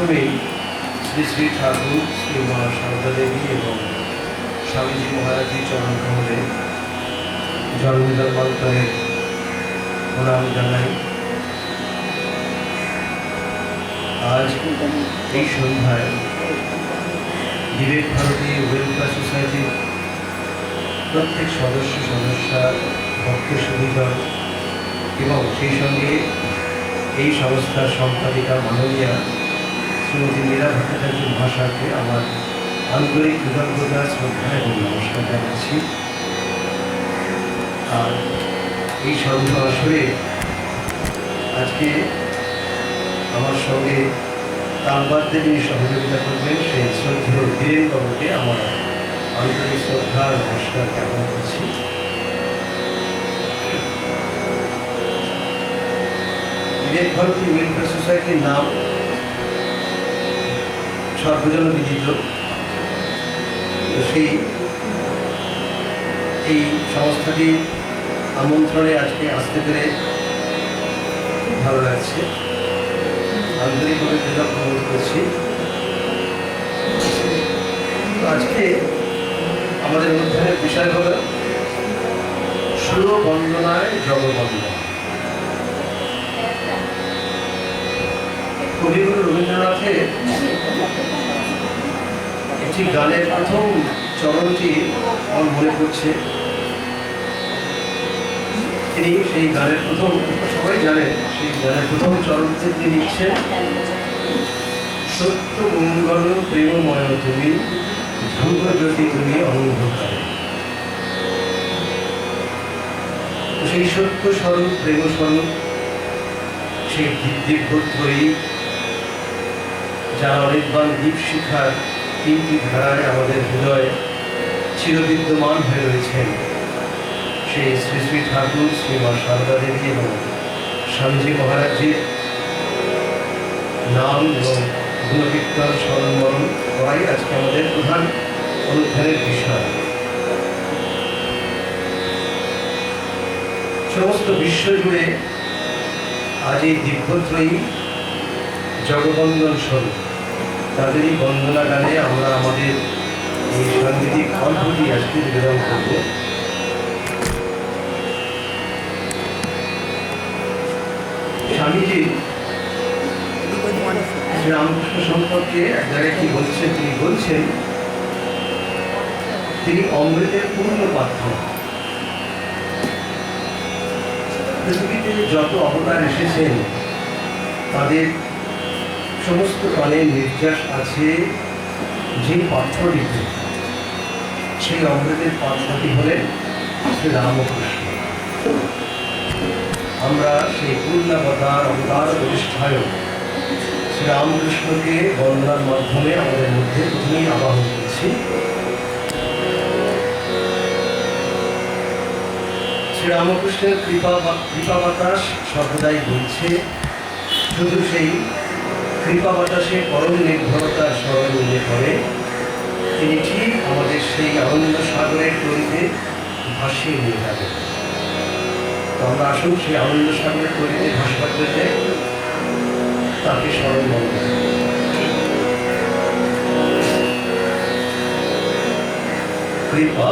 প্রথমে শ্রী শ্রী ঠাকুর শ্রী মা সারদা দেবী এবং স্বামীজি মহারাজের চরণ কমলে জন্মজন্মান্তরের প্রণাম জানাই। আজ এই সন্ধ্যায় বিবেক ভারতী ওয়েলফেয়ার সোসাইটির প্রত্যেক সদস্যা ভক্ত সুবিধা এবং সেই সঙ্গে এই সংস্থার সম্পাদিকা মাননীয়া শ্রীমতী মীরা ভট্টাচার্য মহাশয়কে আমার আন্তরিক কৃতজ্ঞতা, শ্রদ্ধা এবং নমস্কার জানাচ্ছি। আর এই সন্ধ্যা আসরে আজকে আমার সঙ্গে তালবাদ্যে যিনি সহযোগিতা করবেন সেই শ্রদ্ধেয় বীরেন বাবুকে আমার আন্তরিক শ্রদ্ধা নমস্কার জ্ঞাপন করছি। বিবেক ভারতী ওয়েলফেয়ার সোসাইটির নাম সর্বজন বিদিত। সেই এই সংস্থাটির আমন্ত্রণে আজকে আসতে পেরে ভালো লাগছে, আন্তরিকভাবে কৃতজ্ঞ বোধ করছি। তো আজকে আমাদের অনুষ্ঠানের বিষয় হল সুর বন্দনায় জগবন্দনা। কবিগুরু রবীন্দ্রনাথের একটি গানের প্রথম চরণটি আমার মনে পড়ছে। তিনি সেই গানের প্রথম, সবাই জানেন, সেই গানের প্রথম চরণটি তিনি লিখছেন, সত্য মঙ্গল প্রেমময় তুমি, ধ্রুব জ্যোতি তুমি অন্ধকারে। সেই সত্য স্বরূপ, প্রেম স্বরূপ, সেই দিব্যত্রয়ী যারা অনির্বাণ দীপ শিখার তিনটি ধারায় আমাদের হৃদয়ে চিরবিদ্যমান হয়ে রয়েছেন, সেই শ্রী শ্রী ঠাকুর শ্রী মা সারদা দেবী এবং স্বামীজি মহারাজজির নাম এবং গুণকীর্তন স্মরণ মরণ করাই আজকে আমাদের প্রধান অনুধ্যানের বিষয়। সমস্ত বিশ্ব জুড়ে আজ এই দিব্যত্রয়ী জগবন্দন স্বরূপ তাদেরই বন্দনা গানে আমরা আমাদের এই সাংগীতিক কণ্ঠটি আজকে নিবেদন করব। স্বামীজি শ্রীরামকৃষ্ণ সম্পর্কে এক জায়গায় কি বলছেন, তিনি বলছেন তিনি অমৃতের পূর্ণ পাত্র। পৃথিবীতে যত অবতার এসেছেন তাদের সমস্ত প্রাণের নির্যাস আছে যে পাত্রটিতে, সেই অমৃতের পাত্রটি হলেন শ্রীরামকৃষ্ণ। আমরা সেই পূর্ণাবতার অবতার প্রতিষ্ঠায় শ্রীরামকৃষ্ণকে বন্দনার মাধ্যমে আমাদের মধ্যে প্রথমেই আবাহন করছি। শ্রীরামকৃষ্ণের কৃপা বাতাস সর্বদাই বলছে, শুধু সেই কৃপা বাতাসে পরম নির্ভরতার স্মরণ উল্লেখ করে তিনি ঠিক আমাদের সেই আনন্দ সাগরের তরিতে ভাসিয়ে নিয়ে যাবেন। তো আমরা আসুন সেই আনন্দ সাগরের তরিতে ভাসবার জন্য তাকে স্মরণ মনে কৃপা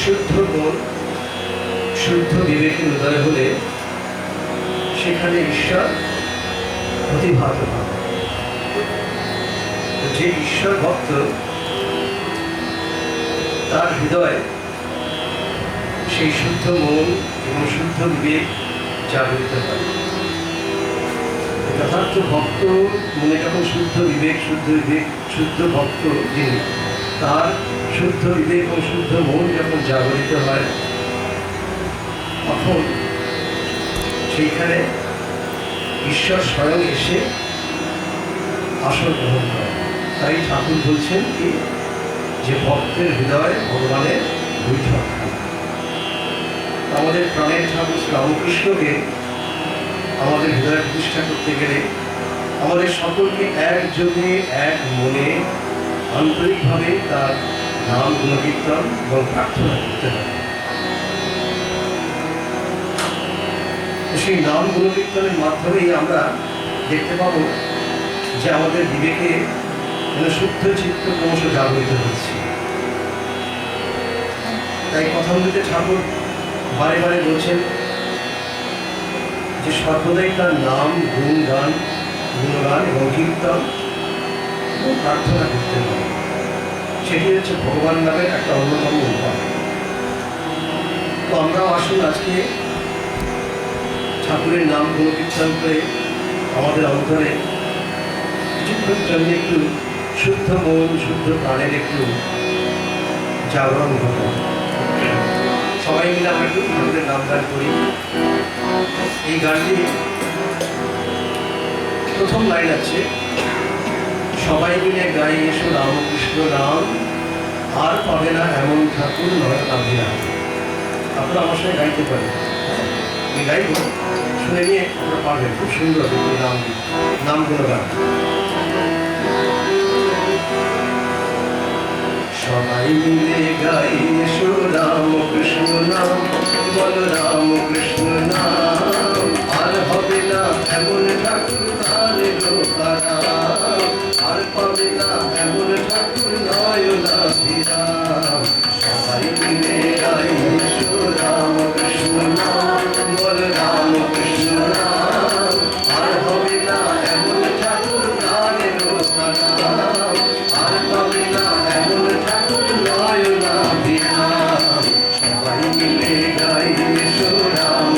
শুদ্ধ মন শুদ্ধ বিবেকের উদয় হলে সেখানে ঈশ্বর প্রতিভাত হবে। যে ঈশ্বর ভক্ত তার হৃদয় সেই শুদ্ধ মন এবং শুদ্ধ বিবেক জাগরিত হয়। যথার্থ ভক্ত মনে যখন শুদ্ধ বিবেক শুদ্ধ ভক্ত যিনি, তার শুদ্ধ বিবেক এবং শুদ্ধ মন যখন জাগরিত হয়, তখন সেইখানে ঈশ্বর স্বয়ং এসে আসন গ্রহণ করে। তাই ঠাকুর বলছেন কি, যে ভক্তের হৃদয় ভগবানের বৈঠক। আমাদের প্রাণের ঠাকুর রামকৃষ্ণকে আমাদের হৃদয় প্রতিষ্ঠা করতে গেলে আমাদের সকলকে একযোগে এক মনে আন্তরিকভাবে তার নাম গুণকীর্তন এবং প্রার্থনা করতে হবে। সেই নাম গুণকীর্তনের মাধ্যমেই আমরা দেখতে পাবো যে আমাদের বিবেকে শুদ্ধ চিত্ত ক্রমশ জাগরিত হচ্ছে। তাই কথাগুলিতে ঠাকুর বারে বারে বলছেন যে সর্বদাই তার নাম গুণগান এবং কীর্তন এবং প্রার্থনা করতে হবে। সেটি হচ্ছে ভগবান নামের একটা অন্যতম উপায়। তো আমরাও আসুন আজকে ঠাকুরের নাম গুণকীর্তন করে আমাদের অন্তরে কিছুক্ষণ জন্য একটু শুদ্ধ মন শুদ্ধ প্রাণের একটু জাগরণ ঘটান। সবাই মিলে আমরা একটু ঠাকুরের নাম গান করি। এই গানটি প্রথম লাইন আছে, সবাই মিলে গাই এসো রামকৃষ্ণ নাম, আর পাবে না এমন ঠাকুর নয় পাবে না। আপনারা আমার সঙ্গে গাইতে পারেন, আমি গাইব, শুনে নিয়ে আপনারা পারবেন। খুব সুন্দর নামগুলো গান। সবাই মিলে গাই এসো রামকৃষ্ণ নাম, বল রামকৃষ্ণ নাম, আর হবে না এমন ঠাকুর আর পাবে না এমন ঠাকুর নয় নাম। সবাই মিলে গাই এসো রামকৃষ্ণ নাম, বল রামকৃষ্ণ নাম, আর হবে না এমন ঠাকুর আর পাবে না এমন ঠাকুর নয় নাম। সবাই মিলে গাই এসো রাম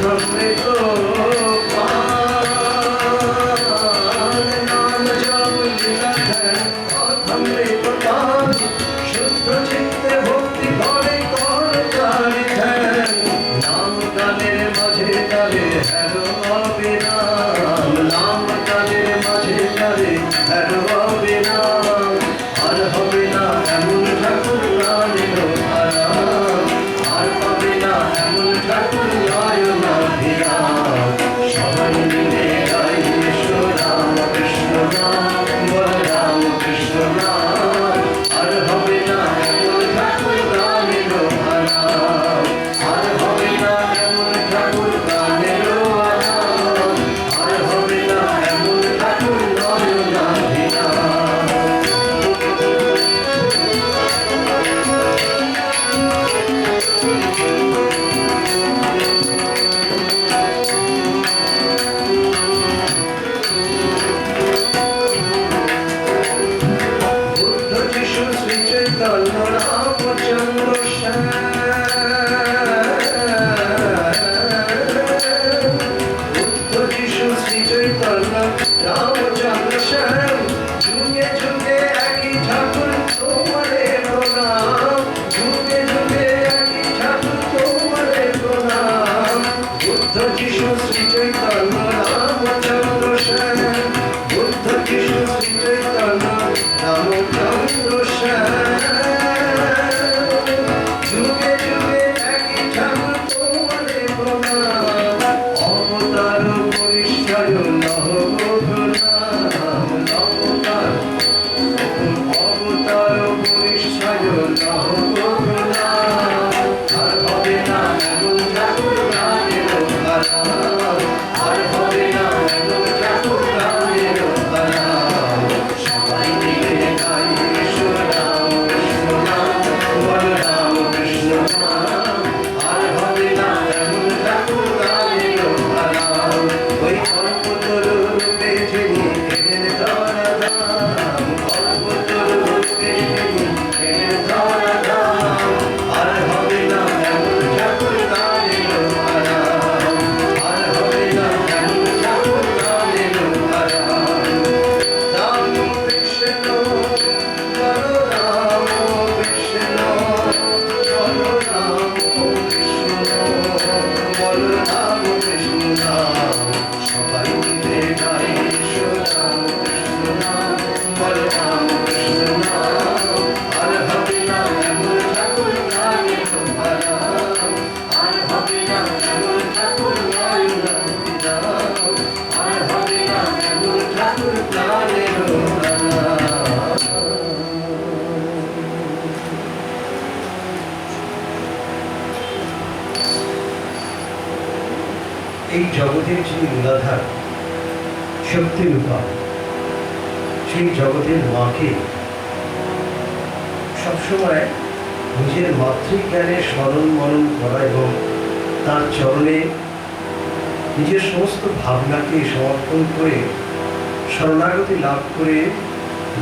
থামবে তো প্রাণ, নাম জপ লীলা ধ্যান থামবে তো প্রাণ, শুদ্ধ চিত্তে ভক্তি করে কর তারি ধ্যান, নাম গানের মাঝে তারে হেরো হবে নাম, নাম গানের মাঝে তারে হেরো হবে নাম, আর হবে না এমন ঠাকুর নামের আরাম, আর পাবে না এমন ঠাকুর নয় না বিরাম, সবাই মিলে গাই কৃষ্ণ রাম কৃষ্ণ নাম, বল রাম কৃষ্ণ নাম, আর হবে না এমন ঠাকুর নামের আরাম, আর হবে না এমন ঠাকুর নামের আরাম, আর হবে না এমন ঠাকুর নয় না বিরাম। বুদ্ধ যিশু শ্রী চৈতন্য রামচন্দ্র শ্যাম, বুদ্ধ যিশু শ্রী চৈতন্য রামচন্দ্র শ্যাম, যুগে যুগে একই ঠাকুর তোমারে প্রণাম, যুগে যুগে একই ঠাকুর তোমারে প্রণাম, বুদ্ধ যিশু শ্রী চৈতন্য রামচন্দ্র শ্যাম, বুদ্ধ যিশু শ্রী চৈতন্য রামচন্দ্র শ্যাম, যুগে যুগে একই ঠাকুর তোমারে প্রণাম, অবতার পরিষ্কার নহ প্রণাম, অবতার পরিষ্কার নহ প্রণাম, আর হবে না এমন ঠাকুর নামের আরাম, আর হবে না এমন ঠাকুর নামের আরাম, সবাই মিলে গাই কৃষ্ণ রাম কৃষ্ণ নাম, বল রাম কৃষ্ণ নাম, আর হবে না এমন ঠাকুর নামের আরাম, ওই কল্পতরু রূপে যিনি এলেন ধরা ধাম, কল্পতরু রূপে যিনি এলেন ধরা ধাম, আর হবে না এমন ঠাকুর নামের আরাম, আর হবে না এমন ঠাকুর নামের আরাম। রাম কৃষ্ণ বল রাম কৃষ্ণ, বল রাম কৃষ্ণ, বল রাম কৃষ্ণ নাম, সবাই মিলে গাই কৃষ্ণ রাম কৃষ্ণ নাম, বল রাম কৃষ্ণ নাম, আর হবে না এমন ঠাকুর নামের আরাম, আর হবে না এমন ঠাকুর নয় না বিরাম, আর হবে না এমন ঠাকুর নামের আরাম। এই জগতের যিনি মূলাধার শক্তির রূপা, সেই জগতের মাকে সবসময় নিজের মাতৃজ্ঞানে স্মরণ মনন করা এবং তার চরণে নিজের সমস্ত ভাবনাকে সমর্পণ করে শরণাগতি লাভ করে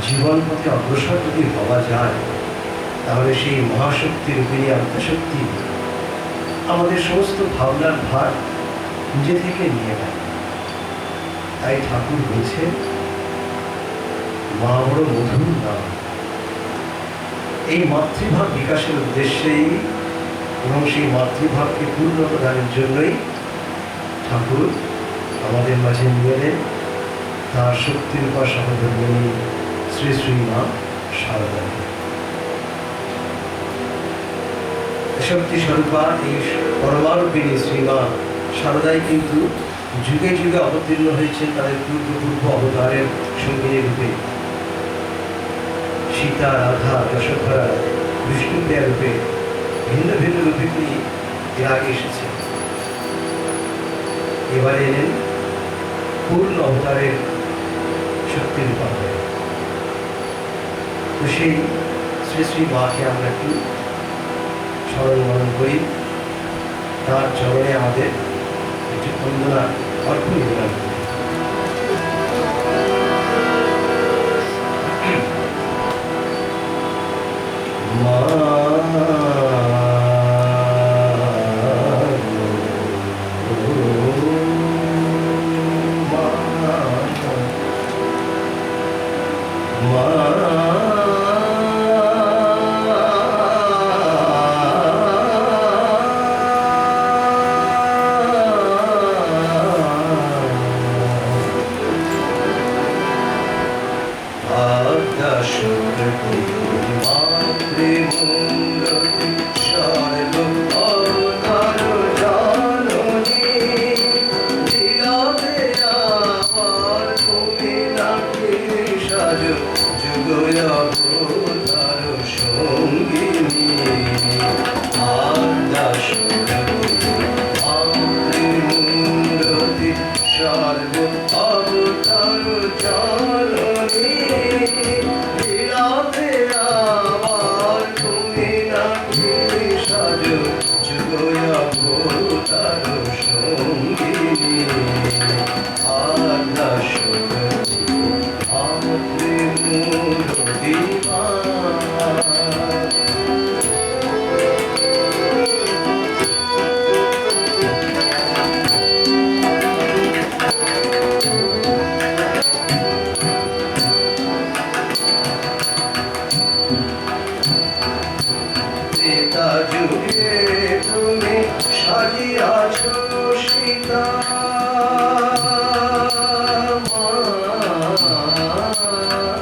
জীবন পথে অগ্রসর যদি হওয়া যায়, তাহলে সেই মহাশক্তি রূপিণী আত্মশক্তি আমাদের সমস্ত ভাবনার ভার নিজে থেকে নিয়ে নেয়। তাই ঠাকুর বলছেন মা বড় মধুর নাম। এই মাতৃভাব বিকাশের উদ্দেশ্যেই এবং সেই মাতৃভাবকে পূর্ণ প্রদানের জন্যই ঠাকুর আমাদের মাঝে নিয়ে এলেন তার শক্তির উপর সহধর্মিণী শ্রী শ্রী মা শারদা। শক্তি স্বরূপা এই পরমারূপিণী শ্রীমা শারদাই কিন্তু যুগে যুগে অবতীর্ণ হয়েছেন তাদের পূর্ব অবতারের সঙ্গিনী রূপে। সীতা, রাধা, যশোধরা, বিষ্ণুপ্রিয়া রূপে ভিন্ন ভিন্ন রূপে তিনি এর আগে এসেছেন। এবারে এলেন পূর্ণ অবতারের শক্তি রূপা হয়ে। তো সেই শ্রী শ্রী মাকে আমরা একটু স্মরণ মরণ করি, তার চরণে আমাদের একটি বন্দনা অর্পণ নিবেদন করি। মা অবতার সঙ্গিনী আদ্রা শক্তি আপনি মূরতিমা ত্রেতা যুগে তুমি সাজিয়াছ সীতা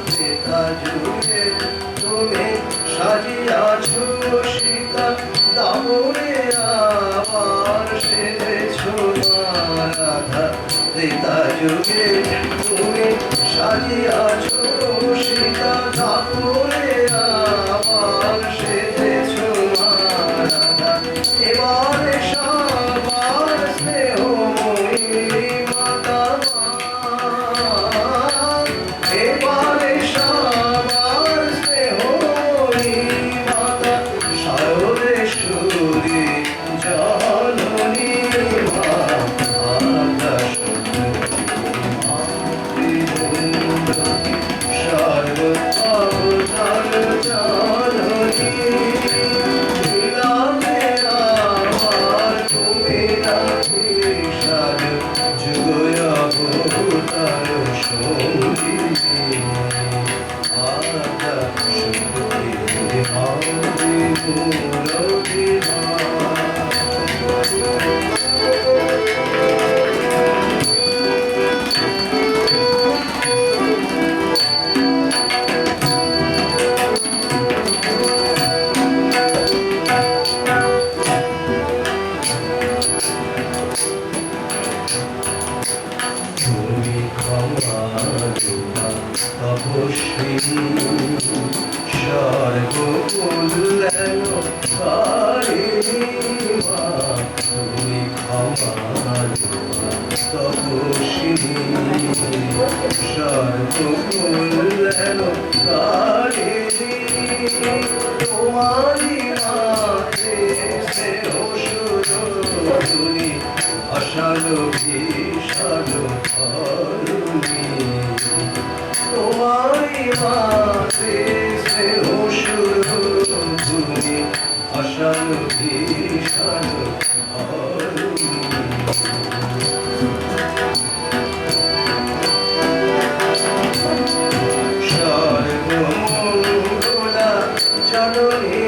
ত্রেতা যুগে তুমি সাজিয়াছ সীতা দামরে আবার সেজেছ রাধা ত্রেতা যুগে তুমি সাজিয়াছ সীতা দামরে আবার সেজেছ রাধা এবারে সবার স্নেহময়ী মাতা এবারে সবার স্নেহময়ী মাতা সর্বেশ্বরী জননী মা আদ্রা শক্তি সর্ব অবতার জননী লীলাতে আমার তুমি রাখি সাজ যুগ অবতার সঙ্গিনী আদ্রা শক্তি আদি মূরতিমা তুমি ক্ষমা দেবা তপস্বিনী সর্বকল্যাণকারিণী মা তুমি ক্ষমা দেবা তপস্বিনী সর্বকল্যাণকারিণী তোমারি মাতে স্নেহ সুরধুনী অসালো ভীষণ ধরুণী তোমারি মাতে স্নেহ সুরধুনী অসালো ভীষণ ধরুণী সর্বমঙ্গলা জননী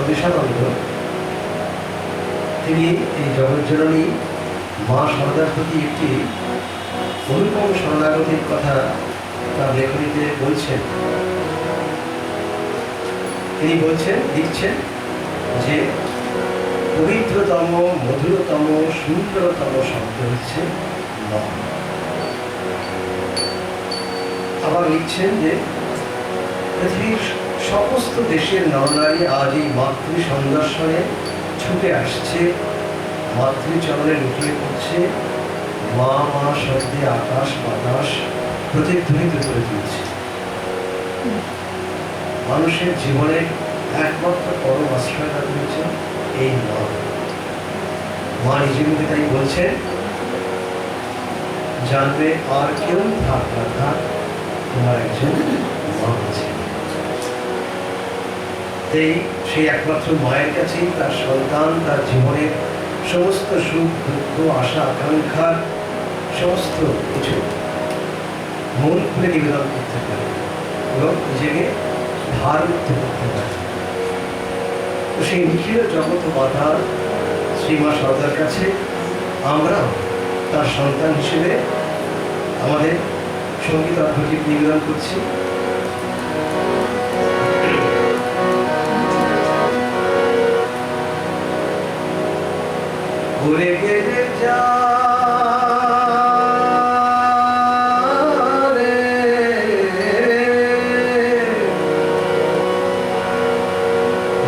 স্বদেশানন্দ তিনি এই জগজ্জননী মা শারদার প্রতি একটি অনুপম শরণাগতির কথা তার লেখনীতে বলছেন। তিনি বলছেন, লিখছেন যে পবিত্রতম, মধুরতম, সুন্দরতম শব্দ হচ্ছে মা। আবার লিখছেন যে পৃথিবীর সমস্ত দেশের নরনারী আজ এই মাতৃ সন্দর্শনে ছুটে আসছে, মাতৃচরণে লুটিয়ে পড়ছে, মা মা শব্দে আকাশ বাতাস প্রতিধ্বনিত করে তুলছে। মানুষের জীবনে একমাত্র পরম আশ্রয়দান হয়েছে এই মা। মা নিজের মুখে তাই বলছেন, জানবে আর কেউ থাক না থাক, তোমার একজন মা আছে। তাই সেই একমাত্র মায়ের কাছেই তার সন্তান তার জীবনের সমস্ত সুখ দুঃখ আশা আকাঙ্ক্ষার সমস্ত কিছু মন খুলে নিবেদন করতে পারে এবং নিজেকে ভার মুক্ত করতে পারে। তো সেই নিখিল জগৎ মাতার শ্রীমা শারদার কাছে আমরা তার সন্তান হিসেবে আমাদের সঙ্গীত অর্ঘ্যটি নিবেদন করছি। ঘুরে গেলে যা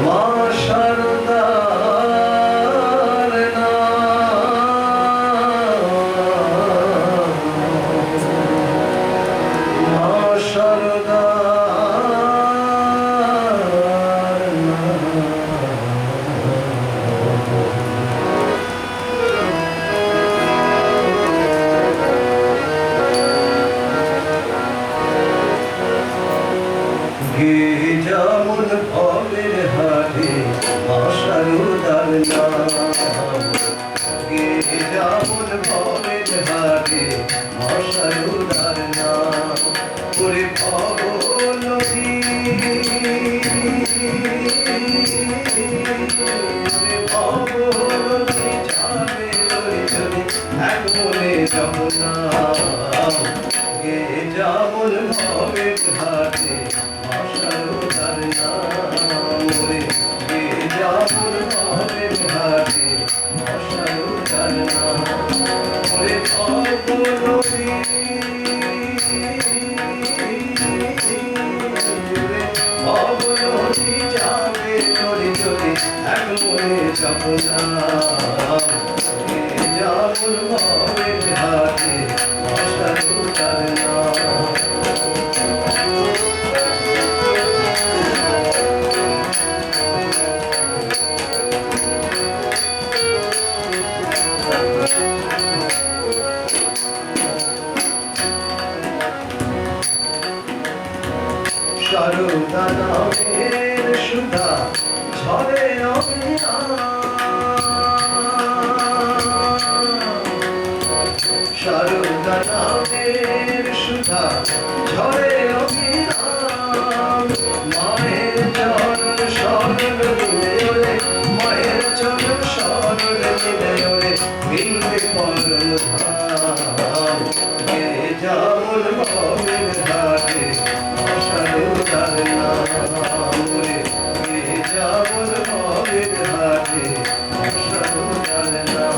মা শারদার মা শারদার যেমন ভবের হাটে মা শারদার নাম, যেমন ভবের হাটে মা শারদার নাম, ওরে ভব নদী ভব নদী যাবে ওরে যদি এক মনে যমুনা, যেমন ভবের হাটে মা শারদার নাম, ওরে যেমন ভবের হাটে মা শারদার নাম, ওরে ভব নদী ভব নদী যাবে ওরে যদি এক মনে যমুনা, যেমন ভবের হাটে মা শারদার নাম। শারদা নামের সুধা ঝরে অবিরাম, শারদা নামের সুধা ঝরে অবিরাম, মায়ের চরণ শরণ মিলে ওরে, মায়ের চরণ শরণ মিলে ওরে, মিলবে পরম ধাম, যেমন ভবের ঘাটে মা শারদার নাম, যেমন ভবের ঘাটে মা শারদার নাম।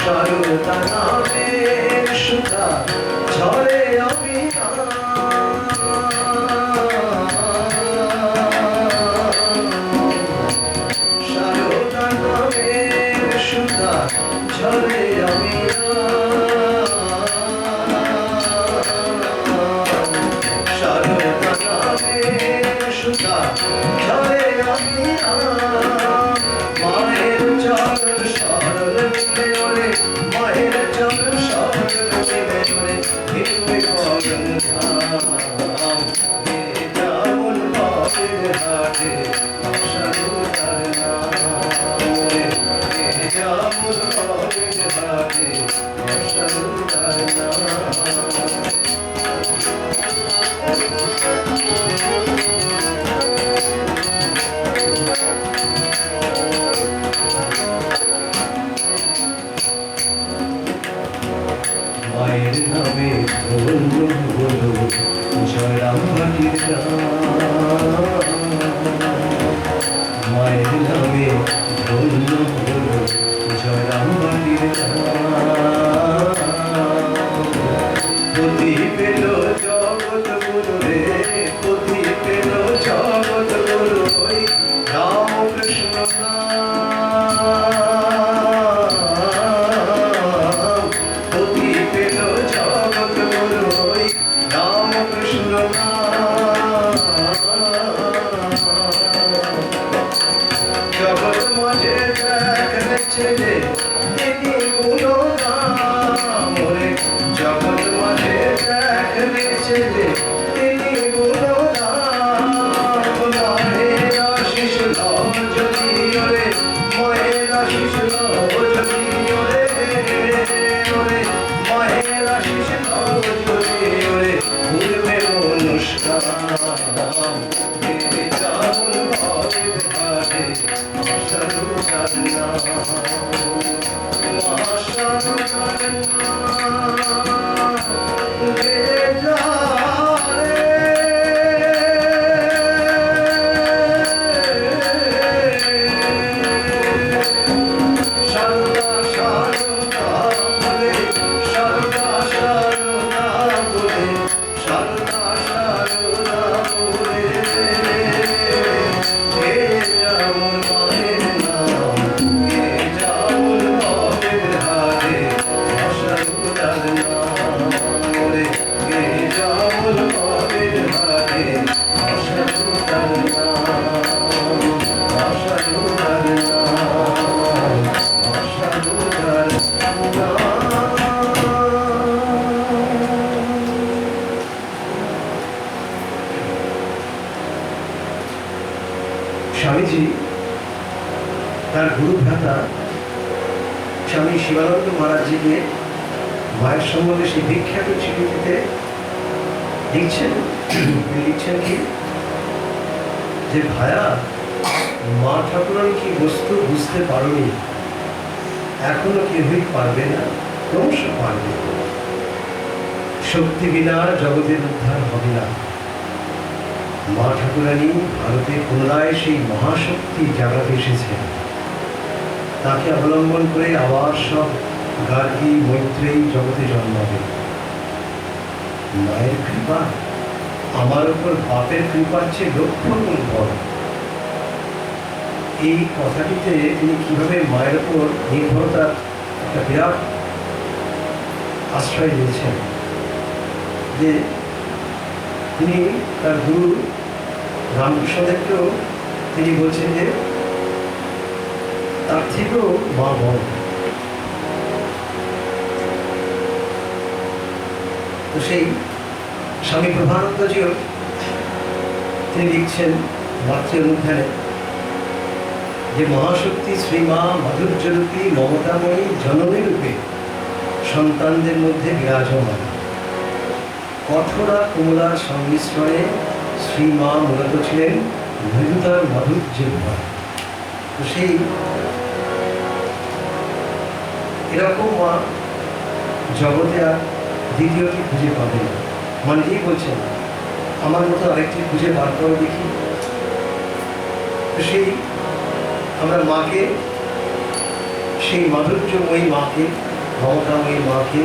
শারদা নামের সুধা ঝরে অবিরাম, শারদা নামের সুধা ঝরে অবিরাম, শারদা নামের সুধা ঝরে অবিরাম, মায়ের চরণ শরণ মিলে ওরে, মায়ের চরণ শরণ মিলে ওরে, মিলবে পরম ধাম, যেমন ভবের হাটে মা শারদা মায়ের নামে ধন্য হলো জয়রাম ভাটির মায়ের নামে ধন্য হলো জয়রাম ভাটির পতি পেল জগৎ গুরু রে, পতি পেল জগৎ গুরু ওই রামকৃষ্ণ নাম। পতি পেল জগৎ গুরু ওই রামকৃষ্ণ নাম। জগৎ মাঝে দেখলে ছেলে তিনি গুণগান ওরে, জগৎ মাঝে দেখলে ছেলে তিনি গুণগান। মায়ের আশিস লও যদি ওরে, মায়ের আশিস লও যদি ওরে, ওরে মায়ের আশিস লও যদি ওরে, পূর্বে অনুষ্ঠান চাউল ভাবে ভাবে আশার নাম, আশার নাম রে যা রে। সারদা সারদা বলে, সারদা সারদা বলে, সারদা সারদা বলে, হে যেমন মায়ের নাম, হে যেমন বাপের হারে আশার নাম বলে, হে যেমন বাপের হারে আশার নাম, আশার নাম, আশার নাম। স্বামীজি তার গুরু ভ্রাতা স্বামী শিবানন্দ মহারাজজিকে মায়ের সম্বন্ধে সেই বিখ্যাত চিঠিতে লিখছেন কি যে ভায়া, মা ঠাকুরানী কি বস্তু বুঝতে পারোনি, এখনো কেউই পারবে না, ক্রমশ পারবে। শক্তি বিনা জগতের উদ্ধার হবে না। মা ঠাকুরানী ভারতে পুনরায় সেই মহাশক্তি জাগাতে এসেছেন। তাকে অবলম্বন করে আবার সব গার্গী মৈত্রেয়ী জগতে জন্মাবে। মায়ের কৃপা আমার উপর বাপের কৃপার চেয়ে লক্ষ গুণ বড়। এই কথাটিতে তিনি কিভাবে মায়ের উপর নির্ভরতার একটা বিরাট আশ্রয় দিয়েছেন, যে তিনি তার গুরু রামকৃষ্ণদেবকেও তিনি বলছেন যে তার থেকেও মা বড়। তো সেই স্বামী প্রভানন্দজিও তিনি লিখছেন মাতৃ অনুধ্যানে যে মহাশক্তি শ্রীমা মাধুর্যরূপী মমতাময়ী জননী রূপে সন্তানদের মধ্যে বিরাজমান। কঠোরা কমলার সংমিশ্রণে শ্রীমা মূলত ছিলেন মৃদুতার মাধুর্যের ভর। তো সেই এরকম মা জগতে আর দ্বিতীয়টি খুঁজে পাবে না। মানে কি বলছেন, আমার মতো আরেকটি খুঁজে বার করে দেখি। তো সেই আমরা মাকে, সেই মাধুর্যময়ী মাকে, মমতাময়ী মাকে,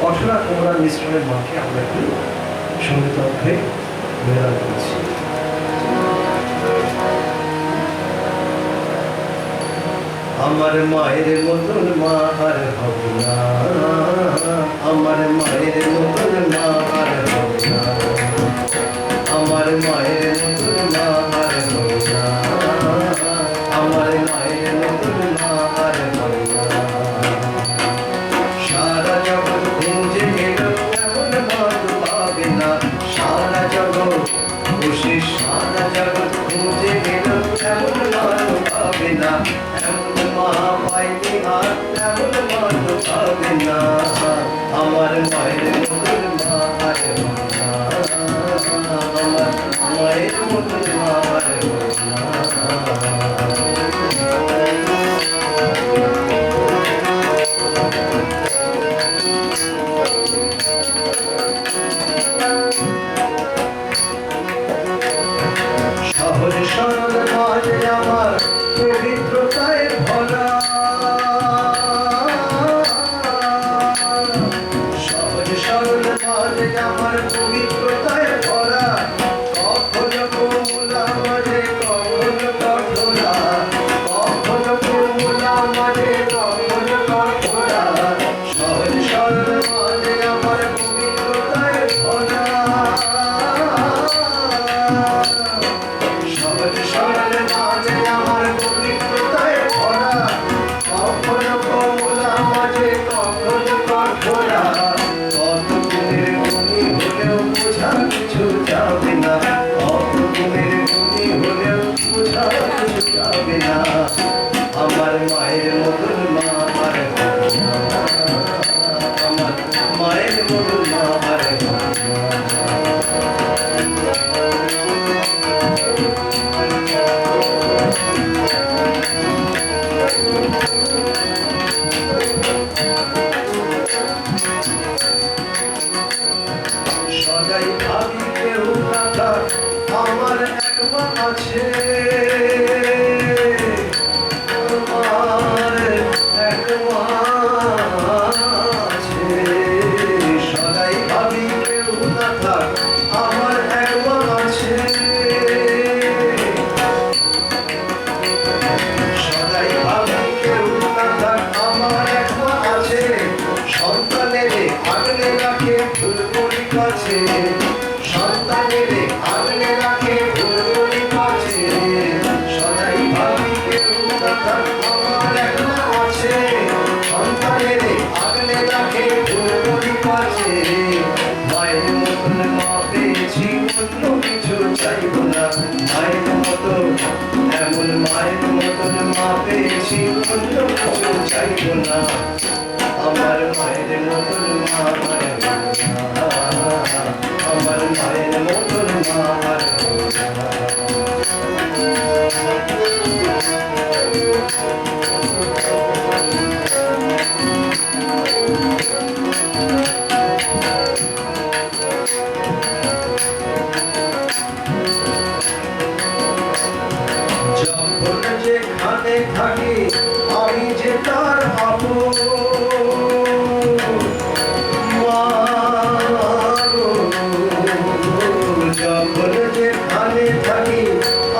কঠোরা কমলার মিশ্রণের মাকে আমরা একটু সঙ্গীত অক্ষে নিবেদন করছি। আমার মায়ের মতন মা আর হবে না, আমার মায়ের মতন মা আর হবে না, আমার মায়ের মতন মা আর হবে না, আমার মায়ের মতন মা আর হবে না। সারা জগৎ খুঁজে গেল এমন মা তো পাবে না, সারা জগৎ খুশি, সারা জগৎ খুঁজে গেল এমন মা তো পাবে না, এমন মা পাইনি আর এমন মা তো পাবে না, আমার মায়ের মতন মা আর হবে না, আমার মায়ের মতন মা আর হবে না। আছে, আমার এক মা আছে, সদাই ভাবি কেউ না থাক, আমার এক মা আছে, সদাই ভাবি কেউ না থাক, আমার এক মা আছে, সন্তানের আগলে রাখে ফুলকড়ি কাছে, সন্তানের আগলে রাখে ফুলকড়ি কাছে, সদাই ভাবি কেউ না থাক, আমার এক মা আছে, সন্তানের আগলে রাখে ফুলকড়ি কাছে, মায়ের মতন মা পেয়েছি অন্য কিছু চাইব না, মায়ের মতো এমন মায়ের মতন মা পেয়েছি অন্য কিছু চাইব না, আমার মায়ের মতন মা আমার মায়ের মতন মা যখন যেখানে থাকি আমি যে তার আপন, যখন যেখানে থাকি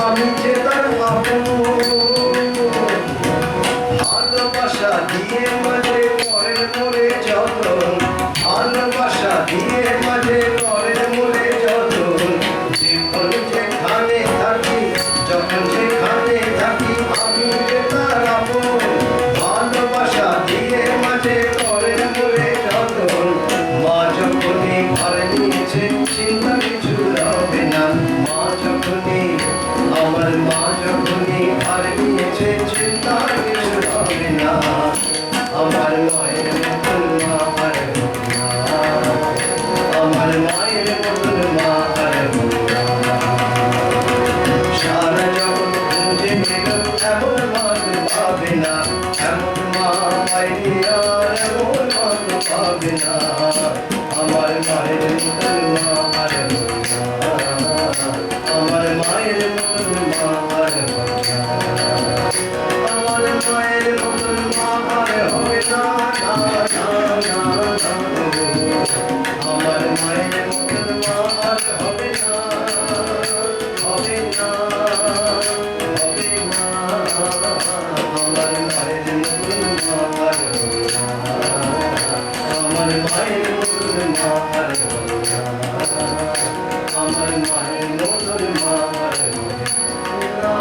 আমি যে তার আপন, ভালোবাসা দিয়ে মাঝে পরের মোরে যতন, ভালোবাসা দিয়ে মাঝে পরের মোরে যতন, যখন যেখানে থাকি যখন যেখানে থাকি আমি যে তার আপন, ভালোবাসা দিয়ে মাঝে পরের মোরে যতন, মা যখনই ঘর নিয়েছে চিন্তা কিছু হবে না, মা যখনই আমার মা যখনই ঘর নিয়েছে চিন্তা কিছু হবে না, আমার মায়ের মতন মা আর না, আমার মায়ের মতন মা আর না, সারা জগৎ খুঁজে পেল এমন মা তো পাবে না, এমন মা পাইনি আর এমন মা তো পাবে না, আমার মায়ের মতন মা আর না, আমার মায়ের মতন মা আর না, আমার মায়ের মতন মা আর হবে না, আমার মায়ের মতন মা আর হবে না, হবে না, হবে না, আমার মায়ের মতন মা আর হবে না, আমার মায়ের মতন মা আর হবে না, আমার মায়ের মতন মা আর হবে না।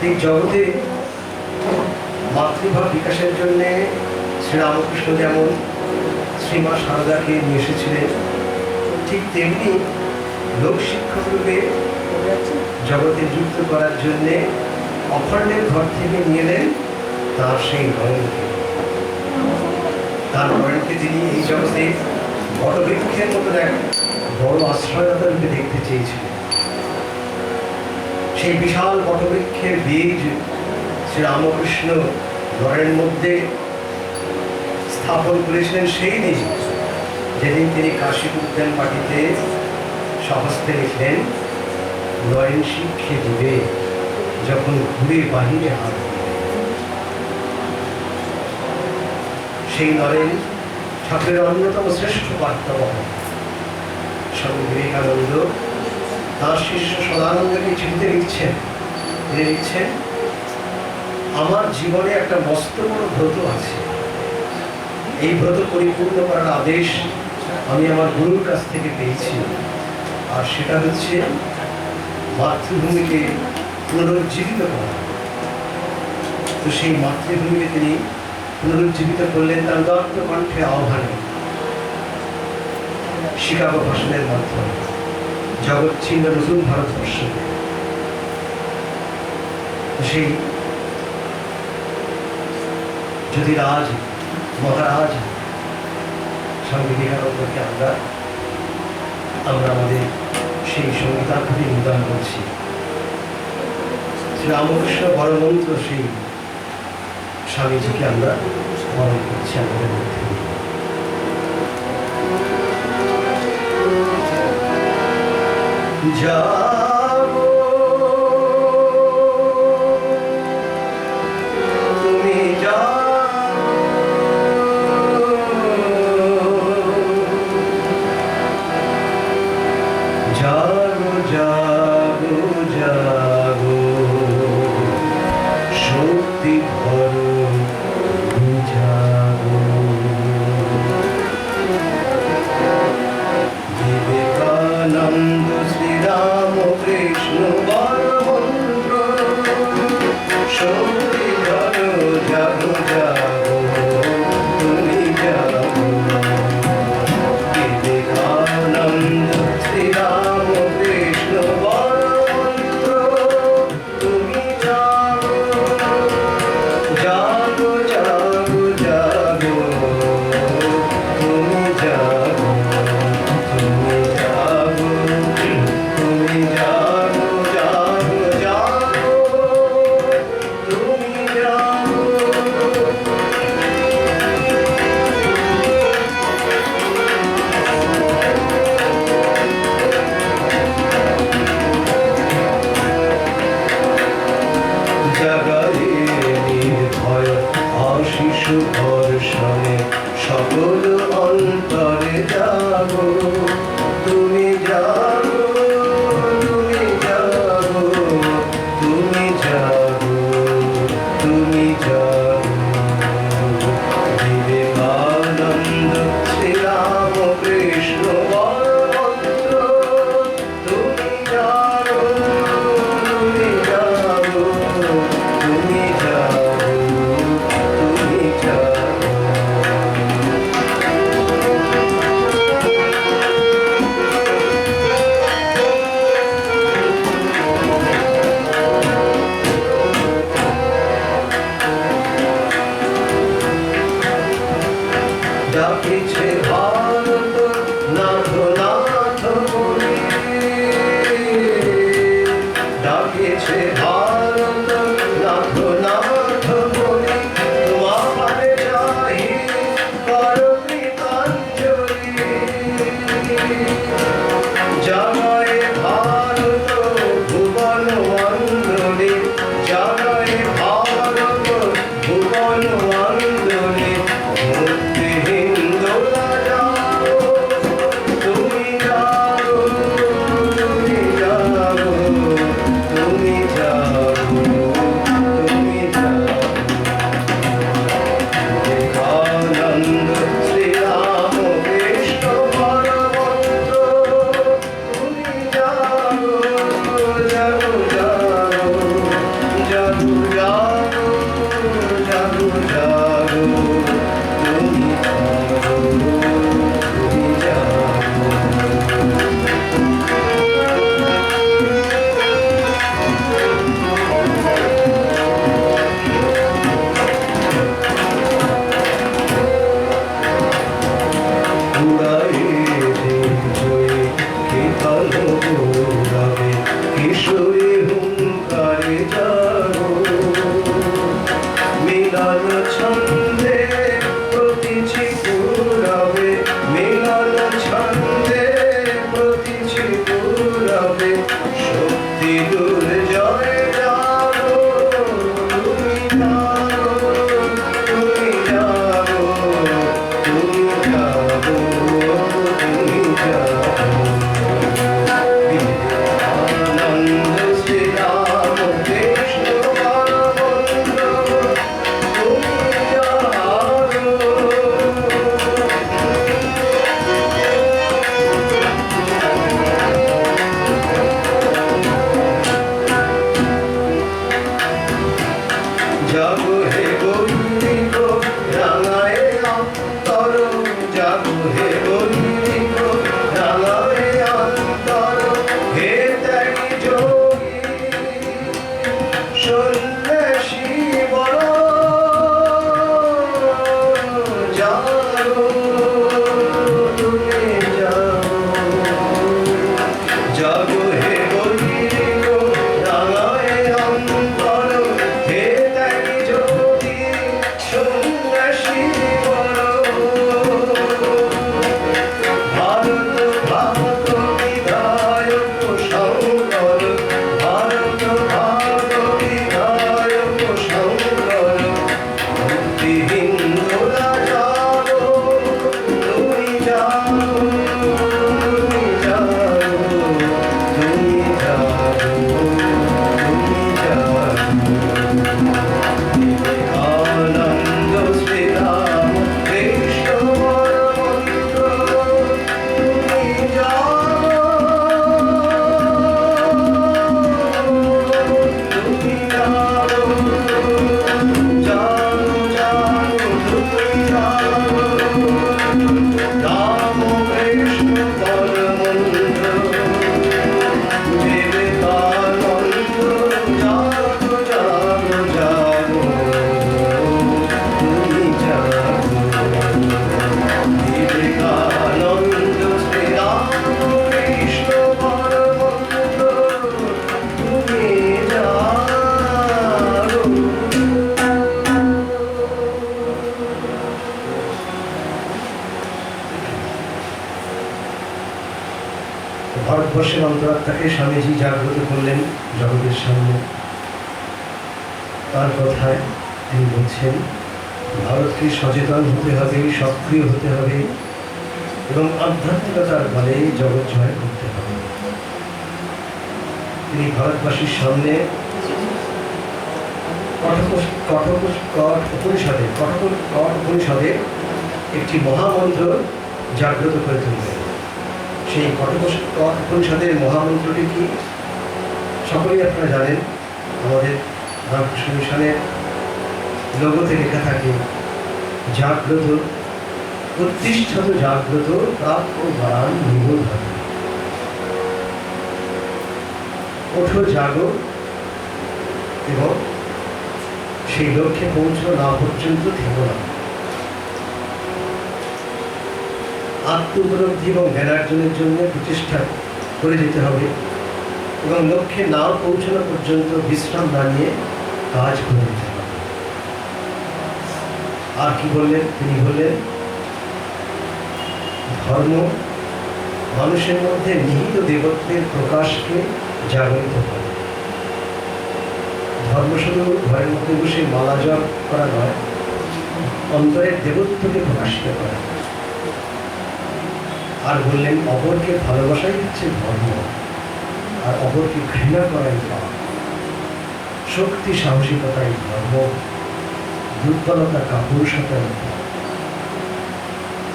এই জগতে মাতৃভাব বিকাশের জন্য শ্রীরামকৃষ্ণ যেমন শ্রীমা সারদাকে নিয়ে এসেছিলেন, ঠিক তেমনি লোক শিক্ষক রূপে জগতে যুক্ত করার জন্য অখণ্ডের ঘর থেকে নিয়ে এলেন তার সেই নয়নকে, তার নয়নকে তিনি এই জগতে বটবৃক্ষের মতন এক বড় আশ্রয়দাতা রূপে দেখতে চেয়েছিলেন। সেই বিশাল বটবৃক্ষের বীজ শ্রীরামকৃষ্ণ ঘরের মধ্যে স্থাপন করেছিলেন সেই দিন যেদিন তিনি কাশী উদ্যান পাটিতে স্বহস্তে লিখলেন, নয়ন শিক্ষে দিবে যখন ঘুরে বাহিরে হাত দিবে। সেই নরেন ঠাকুরের অন্যতম শ্রেষ্ঠ বার্তাবহ স্বামী বিবেকানন্দ তাঁর শিষ্য সদানন্দকে চিঠিতে লিখছেন, তিনি লিখছেন, আমার জীবনে একটা মস্ত বড় ব্রত আছে, এই ব্রত পরিপূর্ণ করার আদেশ আমি আমার গুরুর কাছ থেকে পেয়েছি, আর সেটা হচ্ছে মাতৃভূমিকে পুনরুজ্জীবিত করা। তো সেই মাতৃভূমিকে তিনি পুনরুজ্জীবিত করলেন তার দত্ত কণ্ঠে আহ্বানে, শিকাগো ভাষণের মাধ্যমে জগৎ ছিন্ন নতুন ভারতবর্ষ। সেই জ্যোতিরাজ মহারাজ স্বামী বিবেকানন্দকে আমরা আমাদের সেই সঙ্গীতাঙ্গটি নিদান করছি। শ্রীরামকৃষ্ণ বড়মন্ত্র সেই স্বামীজিকে আমরা স্মরণ করছি আমাদের মধ্যে। জাগো তুমি জাগো জাগো জাগো শক্তি ধরো জাগো বিবেকানন্দ শ্রীরাম কৃষ্ণ বলমন্ত্র শক্তি ধরো জাগো জাগো তুমি জাগো বিবেকানন্দ শ্রীরাম কৃষ্ণ বলমন্ত্র তুমি জাগো জাগো জাগো জাগো তুমি জাগো তুমি জাগো তুমি জাগো জাগো জাগো তুমি জাগো জাগারে নির্ভয় আশিস ধর্ষণে সকল অন্তরে জাগো তুমি জাগো তুমি জাগো তুমি জাগো তুমি জাগো বিবেকানন্দ শ্রীরাম কৃষ্ণ বলমন্ত্র তুমি জাগো তুমি জাগো তুমি জাগো তুমি জাগো ডাকিছে ভারত নাথ নাথ বলে ডাকিছে ভারত নাথ নাথ বলে তোমার চাহি কর কৃতাঞ্জলি জাগায় ভারত ভুবন মণ্ডলে জাগায় ভারত ভুবন মণ্ডলে মুক্তি হিন্দোলা জাগো তুমি জাগো তুমি জাগো তুমি জাগো তুমি জাগো বিবেকানন্দ শ্রীরাম কৃষ্ণ বলমন্ত্র তুমি জাগো জাগো জাগো জাগো জাগো জাগো জাগো তুমি জাগো তুমি জাগো উড়ায়ে হয়ে কেতন উড়াবে কিশোরী হুঙ্কারে জাগো মিলন ছন্দে প্রতিছি পুরাবে মিলন ছন্দে প্রতিছি পুরাবে শক্তি দুর্জয় জাগো তুমি জাগো তুমি জাগো তুমি জাগো তুমি জাগো বিবেকানন্দ শ্রীরাম কৃষ্ণ বলমন্ত্র তুমি জাগো জাগো হে গৌরীগ রাঙায় অন্তর জাগো হে গৌরীগ রাঙায় অন্তর হে ত্যাগী যোগী সন্ন্যাসী বল জাগো তুমি জাগো জাগো হে গৌরীগ রাঙায় অন্তর হে ত্যাগী যোগী সন্ন্যাসী বল ভারতবর্ষের অন্তরাত্মাকে স্বামীজি জাগ্রত করলেন জগতের সামনে। তার কথায় তিনি বলছেন, ভারতকে সচেতন হতে হবে, সক্রিয় হতে হবে এবং আধ্যাত্মিকতার বলে জগৎ জয় করতে হবে। তিনি ভারতবাসীর সামনে কঠোপনিষদের একটি মহামন্ত্র জাগ্রত করে তুললেন। সেই কঠোপনিষদের মহামন্ত্রটি কি সকলেই আপনারা জানেন। আমাদের রামকৃষ্ণ মিশনের লোগোতে লেখা থাকে, জাগ্রত প্রতিষ্ঠিত জাগ্রত প্রাপ্য বারান নিবোধ হবে। ওঠো, জাগো এবং সেই লক্ষ্যে পৌঁছানো না পর্যন্ত থেমো না। আত্ম উপলব্ধি এবং জ্ঞানার্জনের জন্য প্রচেষ্টা করে যেতে হবে এবং লক্ষ্যে না পৌঁছানো পর্যন্ত বিশ্রাম না নিয়ে কাজ করে যেতে হবে। আর কি বললেন? তিনি বললেন, ধর্ম মানুষের মধ্যে নিহিত দেবত্বের প্রকাশকে জাগরিত করে। ধর্ম শুধু ঘরের মধ্যে বসে মালা জপ করা নয়, অন্তরের দেবত্বকে প্রকাশিত করা। আর বললেন, অপরকে ভালোবাসাই হচ্ছে ধর্ম, আর অপরকে ঘৃণা করাই পাপ। শক্তি সাহসিকতাই ধর্ম, দুর্বলতা কাপুরুষতাই পাপ।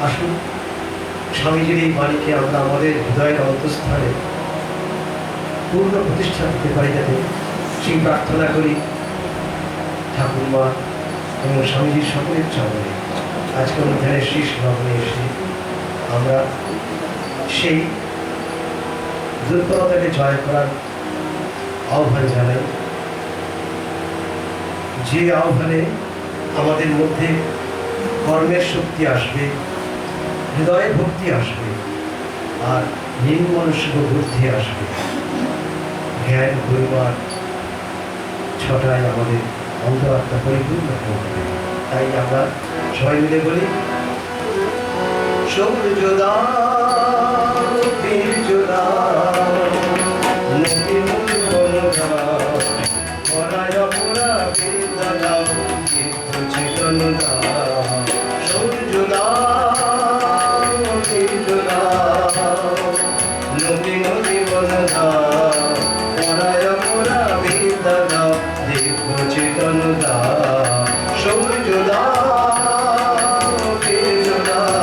আসুন, স্বামীজির এই বাণীকে আমরা আমাদের হৃদয়ের অন্তঃস্থলে পূর্ণ প্রতিষ্ঠা দিতে পারি, যাতে সেই প্রার্থনা করি ঠাকুরমা এবং স্বামীজির সকলের চরণে আজকে অনুষ্ঠানের শেষ লগ্নে এসে আমরা সেই দুর্বলতাকে জয় করার আহ্বান জানাই, যে আহ্বানে আমাদের মধ্যে কর্মের শক্তি আসবে, হৃদয়ে ভক্তি আসবে, আর নির্মনুষ্য বুদ্ধি আসবে। জ্ঞান পরিবার ছটায় আমাদের অন্তরাত্মা পরিপূর্ণ হয়ে যাবে। তাই আমরা সবাই মিলে বলি, সূর্য দাও, বীর্য দাও, নদী মুখবন দাও, পরায় অপরা বিদ্যা দাও, চিত্ত চেতন দাও। সূর্য দাও, বীর্য দাও, নদী মুখবন দাও, পরায় অপরা বিদ্যা দাও, চিত্ত চেতন দাও। সূর্য দাও, বীর্য দাও,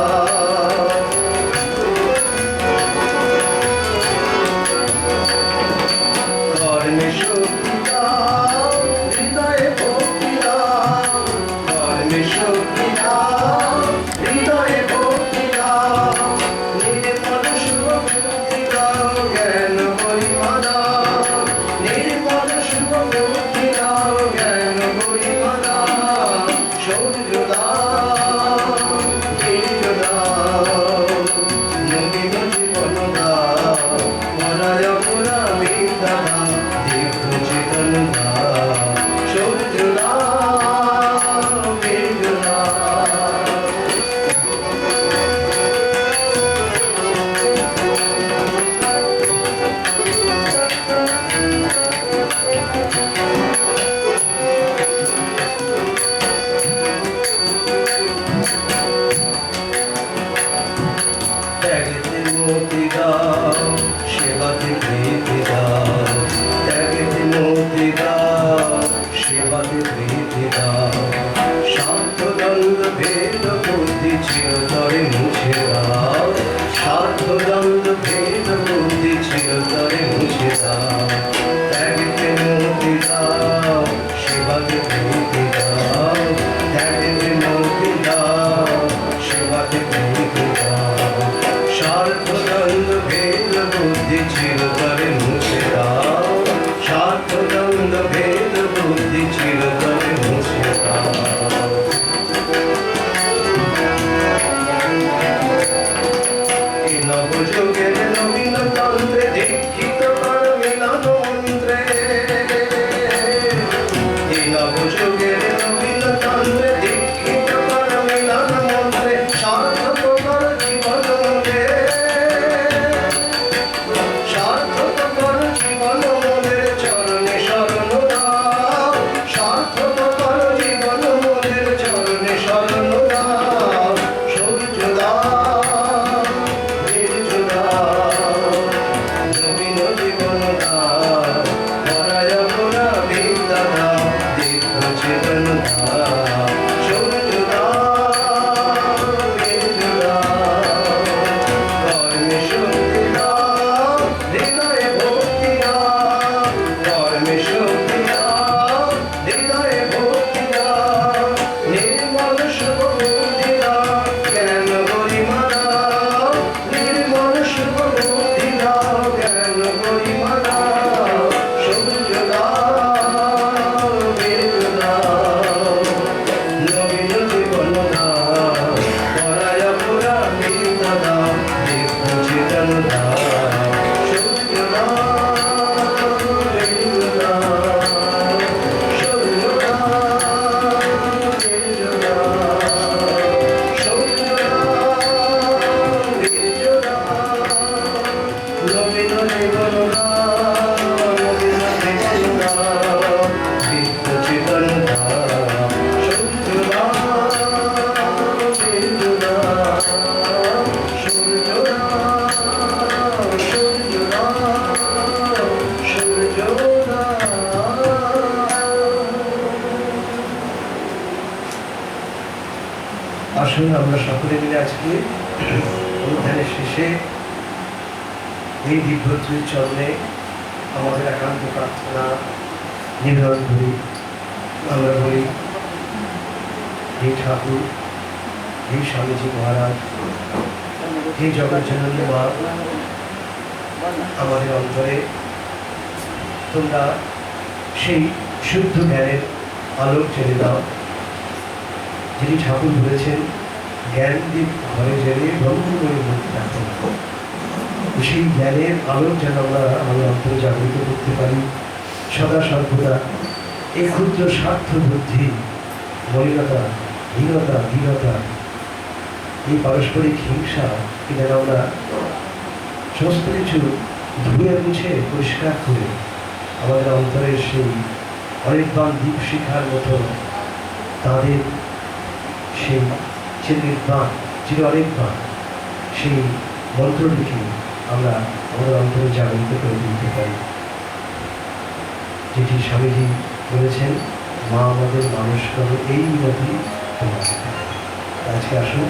আসুন আমরা সকলে মিলে আজকে অনুধ্যানের শেষে এই দিব্যত্রীর চরণে আমাদের একান্ত প্রার্থনা নিবেদন করি। আমরা বলি, হে ঠাকুর, হে স্বামীজি মহারাজ, হে জগজ্জননী মা, আমাদের অন্তরে তোমরা সেই শুদ্ধ জ্ঞানের আলোক জ্বেলে দাও। যিনি ঠাকুর বলেছেন, জ্ঞান দ্বীপ ঘরে জেলে ব্রহ্ম করে মূর্তি রাখো। সেই জ্ঞানের আলোক যেন আমরা আমাদের অন্তরে জাগরিত করতে পারি সদা সর্বদা। এই ক্ষুদ্র স্বার্থ বুদ্ধি, মলিনতা, হীনতা, দীনতা, এই পারস্পরিক হিংসা যেন আমরা সমস্ত কিছু ধুয়ে মুছে পরিষ্কার করে আমাদের অন্তরের সেই অনেকবার দ্বীপ শিখার মতো তাদের সেই চিরনির্বাণ অনেকবার সেই মন্ত্র লিখে আমরা আমাদের অন্তরে জাগরিত করে দিতে পারি। যেটি স্বামীজি বলেছেন, মা আমাদের মানুষ করো এই নদী তোমার। আজকে আসুন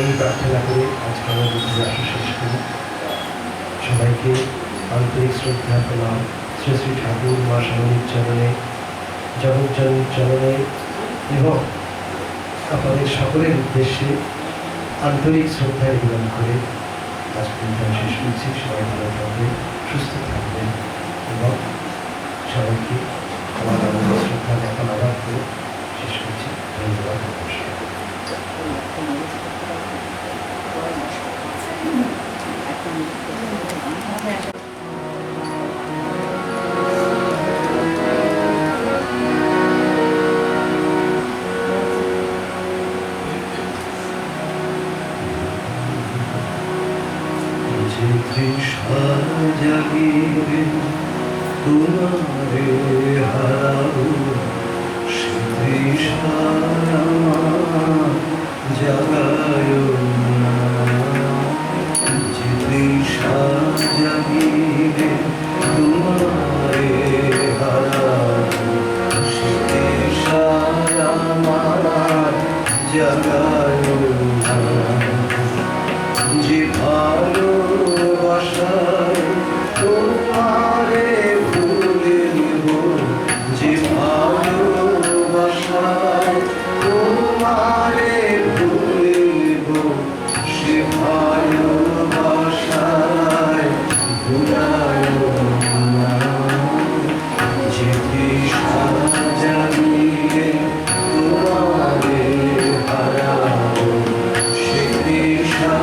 এই প্রার্থনা করে আজকে আমাদের আসা শেষ করি। সবাইকে আন্তরিক শ্রদ্ধা প্রণাম শ্রী শ্রী ঠাকুর মা স্বামীর চরণে, জগজ্জননীর চরণে এবং আপনাদের সকলের উদ্দেশ্যে আন্তরিক শ্রদ্ধা নিবেদন করে আজকে শেষ করছি। সবাই ভালো থাকবেন, সুস্থ থাকবেন এবং সবাইকে আমার আমাদের শ্রদ্ধা জ্ঞাপন আবার করে শেষ করছি। ধন্যবাদ, নমস্কার। জাগিবে তোমারে হারাবো, সে তৃষ্ণা জাগায় না। যে তৃষ্ণা জাগিবে তোমারে হারাবো, সে তৃষ্ণা আমার জাগায় না। যে ভালোবাসায় তোমারে ভুলে নিব, যে ভালোবাসায় তোমারে ভুলে নিব, সে ভালোবাসায় ভুলায় না। যে তৃষ্ণা জাগিয়ে তোমারে হারাবো, সে তৃষ্ণা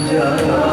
Jaya